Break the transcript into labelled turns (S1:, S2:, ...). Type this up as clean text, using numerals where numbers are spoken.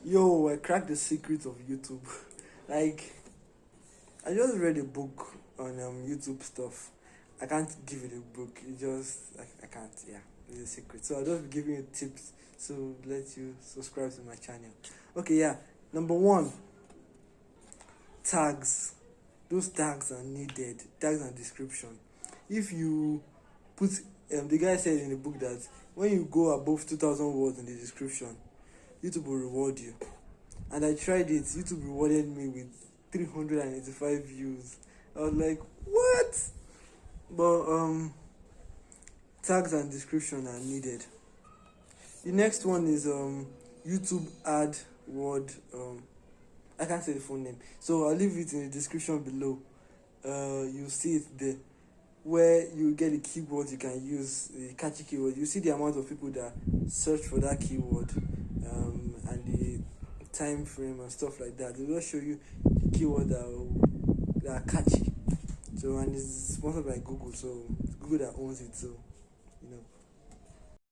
S1: Yo, I cracked the secret of YouTube. Like, I just read a book on YouTube stuff. I can't give you the book. It just I can't. Yeah, it's a secret. So I'll just be giving you tips. So let you subscribe to my channel. Okay, yeah. Number one, tags. Those tags are needed. Tags and description. If you put the guy said in the book that when you go above 2,000 words in the description, YouTube will reward you. And I tried it. YouTube rewarded me with 385 views. I was like, what? But tags and description are needed. The next one is YouTube ad word. I can't say the full name, so I'll leave it in the description below. You'll see it there, where you get the keywords you can use, the catchy keyword. You see the amount of people that search for that keyword, and the time frame and stuff like that. They will show you keywords that are catchy. So, and it's sponsored by Google, so it's Google that owns it. So, you know.